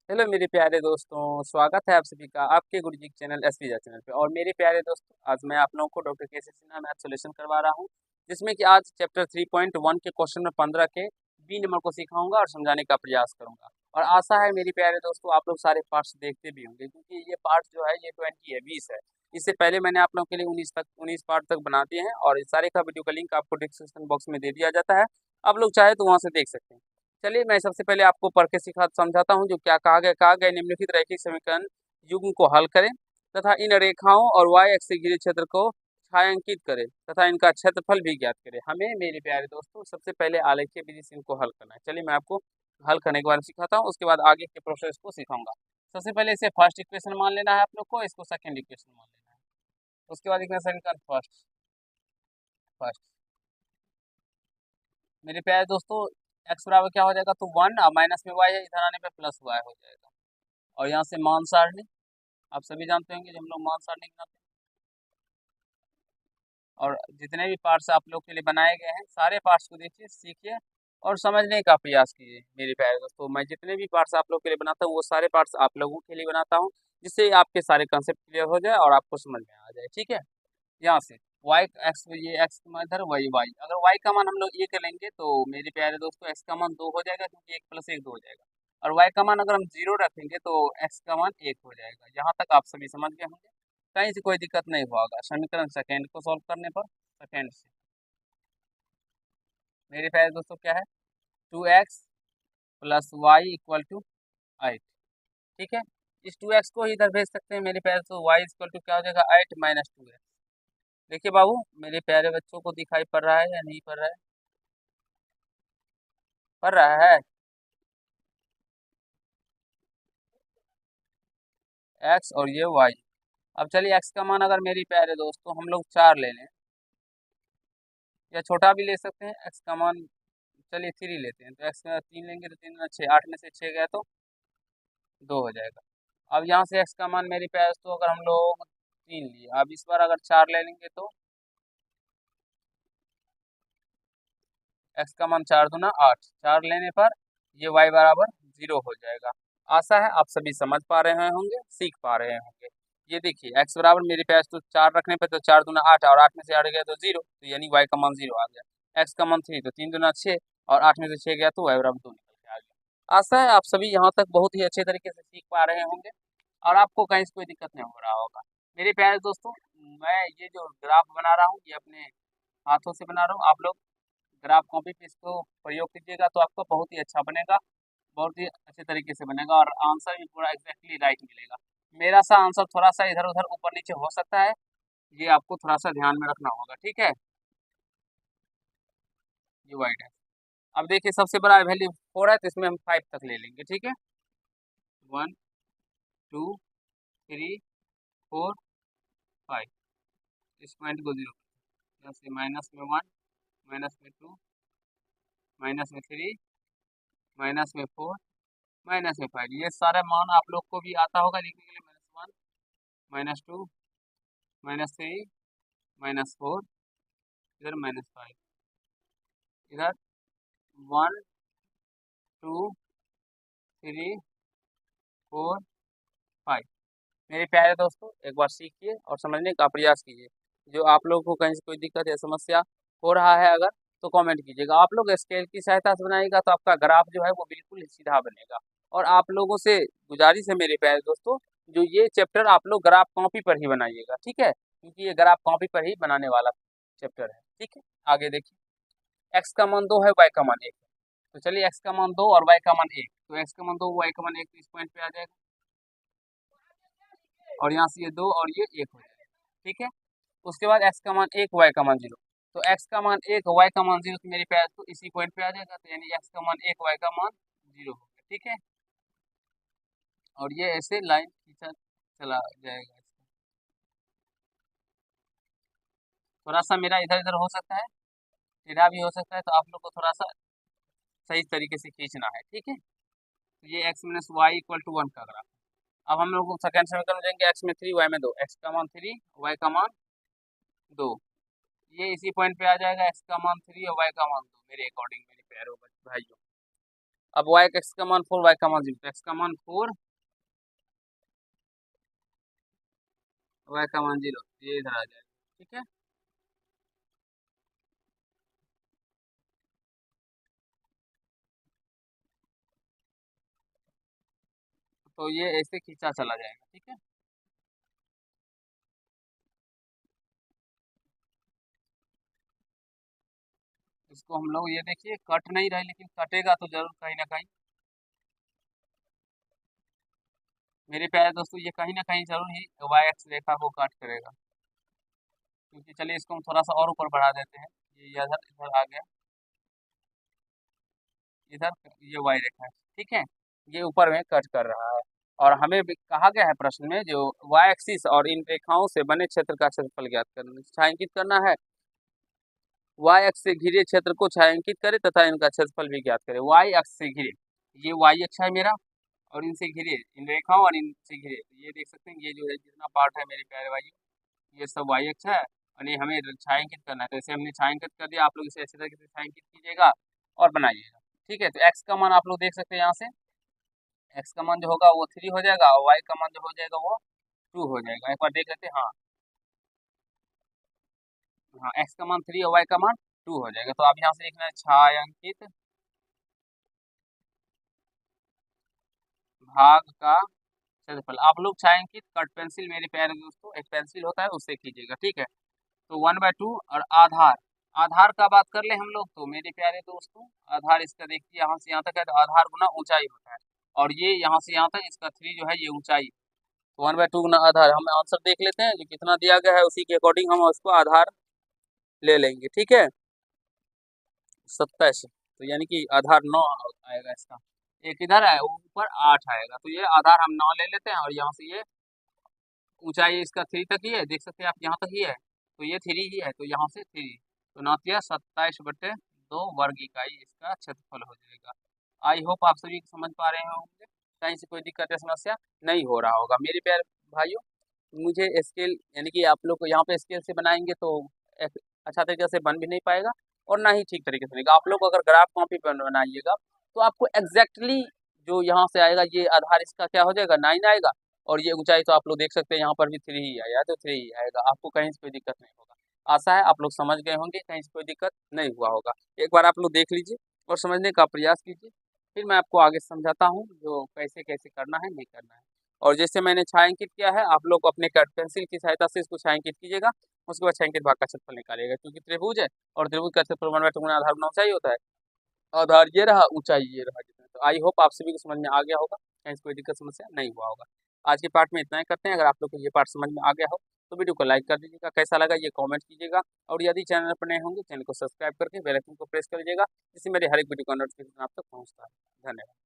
Hello मेरे प्यारे दोस्तों, स्वागत है आप सभी का आपके गुरुजी के चैनल एसपीजा चैनल पे। और मेरे प्यारे दोस्तों, आज मैं आप लोगों को डॉक्टर के सिन्हा मैथ सॉल्यूशन करवा रहा हूँ, जिसमें कि आज चैप्टर 3.1 के क्वेश्चन में 15 के बी नंबर को सिखाऊंगा और समझाने का प्रयास करूंगा। और आशा है मेरे प्यारे दोस्तों आप लोग सारे पार्ट्स देखते भी होंगे, क्योंकि ये पार्ट जो है ये 20 है 20 है। इससे पहले मैंने आप लोगों के लिए 19 पार्ट तक बना दिए हैं, और इस सारे का वीडियो का लिंक आपको डिस्क्रिप्शन बॉक्स में दे दिया जाता है। आप लोग चाहे तो वहां से देख सकते हैं। चलिए मैं सबसे पहले आपको पढ़ के सिखा समझाता हूँ जो क्या कहा गया निम्नलिखित रैखिक समीकरण युग्म को हल करें तथा इन रेखाओं और y अक्ष से घिरे क्षेत्र को छायांकित करें तथा इनका क्षेत्रफल भी ज्ञात करें। हमें मेरे प्यारे दोस्तों सबसे पहले आलेखीय विधि से इनको हल करना है। चलिए मैं आपको हल करने के बारे में सिखाता हूँ, उसके बाद आगे के प्रोसेस को सिखाऊंगा। सबसे पहले इसे फर्स्ट इक्वेशन मान लेना है आप लोग को, इसको सेकंड इक्वेशन मान लेना है। उसके बाद इक्वेशन का फर्स्ट फर्स्ट मेरे प्यारे दोस्तों, एक्स बराबर क्या हो जाएगा, तो 1 और माइनस में y है, इधर आने पे प्लस y हो जाएगा। और यहाँ से मान सारणी आप सभी जानते होंगे, जो हम लोग मान सारणी बनाते हैं। और जितने भी पार्ट्स आप लोग के लिए बनाए गए हैं, सारे पार्ट्स को देखिए, सीखिए और समझने का प्रयास कीजिए। मेरे प्यारे दोस्तों, मैं जितने भी पार्ट्स आप लोग के लिए बनाता हूँ वो सारे पार्ट्स आप लोगों के लिए बनाता हूँ, जिससे आपके सारे कंसेप्ट क्लियर हो जाए और आपको समझ में आ जाए। ठीक है, यहाँ से y एक्स, ये x का मान इधर y y, अगर y का मान हम लोग ये करेंगे तो मेरे प्यारे दोस्तों x का मान 2 हो जाएगा, क्योंकि 1 + 1 2 हो जाएगा। और y का मान अगर हम 0 रखेंगे तो x का मान 1 हो जाएगा। यहाँ तक आप सभी समझ गए होंगे, कहीं से कोई दिक्कत नहीं होगा समीकरण सेकेंड को सॉल्व करने पर। सेकेंड से मेरे प्यारे दोस्तों क्या है, 2x + y = 8। ठीक है, इस 2x को इधर भेज सकते हैं मेरे प्यारे दोस्तों, y = क्या हो जाएगा, 8 - 2x। देखिए बाबू, मेरे प्यारे बच्चों को दिखाई पड़ रहा है या नहीं पड़ रहा है? पड़ रहा है। x और ये y। अब चलिए x का मान अगर मेरी प्यारे दोस्तों हम लोग 4 ले लें, या छोटा भी ले सकते हैं x का मान, चलिए 3 लेते हैं। तो x का 3 लेंगे तो 3 6, 8 में से 6 गया तो 2 हो जाएगा। अब यहाँ से x का मान मेरी प्यारे दोस्तों अगर हम लोग 3 लिए, अब इस बार अगर 4 ले लेंगे तो x का मान 4 दूना 8, 4 लेने पर ये y बराबर 0 हो जाएगा। आशा है आप सभी समझ पा रहे होंगे, सीख पा रहे होंगे। ये देखिए x बराबर मेरे पास तो 4 रखने पर तो 4 दूना 8, और 8 में से 8 गया तो 0, तो यानी y का मान 0 आ गया। x का मान 3 तो 3 दूना 6, और 8 में से 6 गया तो y बराबर 2 निकल के आ गया। आशा है आप सभी यहाँ तक बहुत ही अच्छे तरीके से सीख पा रहे होंगे, और आपको कहीं से कोई दिक्कत नहीं हो रहा होगा। मेरे प्यारे दोस्तों, मैं ये जो ग्राफ बना रहा हूँ ये अपने हाथों से बना रहा हूँ। आप लोग ग्राफ कॉपी पे इसको प्रयोग कीजिएगा तो आपको बहुत ही अच्छा बनेगा, बहुत ही अच्छे तरीके से बनेगा, और आंसर भी पूरा एग्जैक्टली राइट मिलेगा। मेरा सा आंसर थोड़ा सा इधर उधर ऊपर नीचे हो सकता है, ये आपको थोड़ा सा ध्यान में रखना होगा। ठीक है, ये वाइट है। अब देखिए सबसे बड़ा वैल्यू 4 है, तो इसमें हम 5 तक ले लेंगे। ठीक है, 1 2 3 4 5, इस पॉइंट को 0, यहाँ से माइनस में 1, माइनस में 2, माइनस में 3, माइनस में 4, माइनस में 5। ये सारा मान आप लोग को भी आता होगा लिखने के लिए, -1, -2, -3, -4, इधर -5, इधर 1 2 3 4 5। मेरे प्यारे दोस्तों, एक बार सीखिए और समझने का प्रयास कीजिए। जो आप लोगों को कहीं से कोई दिक्कत या समस्या हो रहा है अगर, तो कमेंट कीजिएगा। आप लोग स्केल की सहायता से बनाइएगा तो आपका ग्राफ जो है वो बिल्कुल सीधा बनेगा। और आप लोगों से गुजारिश है मेरे प्यारे दोस्तों, जो ये चैप्टर आप लोग ग्राफ कॉपी पर ही बनाइएगा। ठीक है, क्योंकि ये ग्राफ कॉपी पर ही बनाने वाला चैप्टर है। ठीक है, आगे देखिए, एक्स का मान 2 है, वाई का मान 1 है। तो चलिए एक्स का मान 2 और वाई का मान 1, तो एक्स का मान 2 वाई का मान 1, तो इस पॉइंट पे आ जाएगा, और यहाँ से ये 2 और ये 1 हो जाएगा। ठीक है, उसके बाद एक्स का मान 1, वाई का मान 0, तो एक्स का मान 1, वाई का मान 0, तो मेरे पास तो इसी पॉइंट पे आ जाएगा, तो यानी एक्स का मान 1, वाई का मान 0 हो गया। ठीक है, और ये ऐसे लाइन खींचा चला जाएगा। थोड़ा सा मेरा इधर इधर हो सकता है, टेढ़ा भी हो सकता है, तो आप लोग को थोड़ा सा सही तरीके से खींचना है। ठीक है, तो ये x - y = 1 का ग्राफ। अब हम लोग सेकंड समीकरण में जाएंगे, x में 3, y में 2, x का मान 3, y का मान 2, ये इसी पॉइंट पे आ जाएगा, x का मान 3 और y का मान 2 मेरे अकॉर्डिंग, मेरे प्यारे भाइयों। अब वाई एक्स का मान 4, वाई का मान 0, तो एक्स का मान 4, वाई का मान 0, ये इधर आ जाएगा। ठीक है, तो ये ऐसे खींचा चला जाएगा। ठीक है, इसको हम लोग ये देखिए कट नहीं रहे, लेकिन कटेगा तो जरूर कहीं ना कहीं। मेरे प्यारे दोस्तों, ये कहीं ना कहीं जरूर ही वाई एक्स रेखा को काट करेगा, क्योंकि चलिए इसको हम थोड़ा सा और ऊपर बढ़ा देते हैं। ये इधर इधर आ गया, इधर ये वाई रेखा है। ठीक है, ये ऊपर में कट कर रहा है, और हमें भी कहा गया है प्रश्न में जो वाई एक्सिस और इन रेखाओं से बने क्षेत्र का क्षेत्रफल ज्ञात करना, छायांकित करना है। वाई अक्ष से घिरे क्षेत्र को छायांकित करे तथा इनका क्षेत्रफल भी ज्ञात करे। वाई अक्ष से घिरे, ये वाई अक्ष है मेरा, और इनसे घिरे, इन रेखाओं और इनसे घिरे, ये देख सकते हैं, ये जो है जितना पार्ट है मेरे प्यारे भाई, ये सब वाई अक्ष है, और ये हमें छायांकित करना है। तो इसे हमने छायांकित कर दिया, आप लोग इसे अच्छी तरीके से छायांकित कीजिएगा और बनाइएगा। ठीक है, तो एक्स का मान आप लोग देख सकते हैं यहाँ से, एक्स का मान जो होगा वो 3 हो जाएगा, और वाई का मान जो हो जाएगा वो 2 हो जाएगा। एक बार देख लेते हैं, हाँ हाँ, एक्स का मान 3 और वाई का मान 2 हो जाएगा। तो आप यहाँ से लिखना है छायांकित भाग का क्षेत्रफल। आप लोग छायांकित कट पेंसिल, मेरे प्यारे दोस्तों एक पेंसिल होता है उससे कीजिएगा। ठीक है, तो 1/2, और आधार, आधार का बात कर ले हम लोग, तो मेरे प्यारे दोस्तों आधार इसका देखिए यहाँ से यहाँ तक है, तो आधार गुना ऊंचाई होता है, और ये यहाँ से यहाँ तक इसका 3 जो है ये ऊंचाई, तो 1/2 गुना आधार। हम आंसर देख लेते हैं जो कितना दिया गया है, उसी के अकॉर्डिंग हम उसको आधार ले लेंगे। ठीक है, 27, तो यानी कि आधार 9 आएगा इसका। एक इधर है ऊपर 8 आएगा, तो ये आधार हम 9 ले लेते हैं, और यहाँ से ये ऊंचाई इसका 3 तक ही है, देख सकते हैं आप यहाँ तक ही है, तो ये 3 ही है, तो यहाँ से 3, तो 9 27/2 वर्ग इकाई इसका क्षेत्रफल हो जाएगा। आई होप आप सभी समझ पा रहे होंगे, कहीं से कोई दिक्कत या समस्या नहीं हो रहा होगा। मेरे प्यारे भाइयों, मुझे स्केल यानी कि आप लोग को यहाँ पे स्केल से बनाएंगे तो अच्छा तरीके से बन भी नहीं पाएगा, और ना ही ठीक तरीके से बनेगा। आप लोग अगर ग्राफ कॉपी पर बनाइएगा तो आपको एग्जैक्टली जो यहाँ से आएगा, ये आधार इसका क्या हो जाएगा 9 आएगा, और ये ऊंचाई तो आप लोग देख सकते हैं यहाँ पर भी 3 ही आया, तो 3 ही आएगा, आपको कहीं से कोई दिक्कत नहीं होगा। आशा है आप लोग समझ गए होंगे, कहीं से कोई दिक्कत नहीं हुआ होगा। एक बार आप लोग देख लीजिए और समझने का प्रयास कीजिए, फिर मैं आपको आगे समझाता हूँ जो कैसे कैसे करना है, नहीं करना है। और जैसे मैंने छायांकित किया है, आप लोग अपने कट पेंसिल की सहायता से इसको छायांकित कीजिएगा, उसके बाद छायांकित भाग का क्षेत्रफल निकालिएगा, क्योंकि त्रिभुज है और त्रिभुज का क्षेत्रफल 1/2 गुना आधार गुना ऊंचाई होता है, आधार ये रहा, ऊंचाई ये रहा जितना। तो आई होप आप सभी को समझ में आ गया होगा, कहीं से कोई दिक्कत समस्या नहीं हुआ होगा। आज के पार्ट में इतना ही करते हैं। अगर आप लोग को ये पार्ट समझ में आ गया हो तो वीडियो को लाइक कर दीजिएगा, कैसा लगा ये कमेंट कीजिएगा, और यदि चैनल पर नए होंगे चैनल को सब्सक्राइब करके बेल आइकन को प्रेस कर लीजिएगा, जिससे मेरे हर एक वीडियो का नोटिफिकेशन आप तक पहुँचता है। धन्यवाद।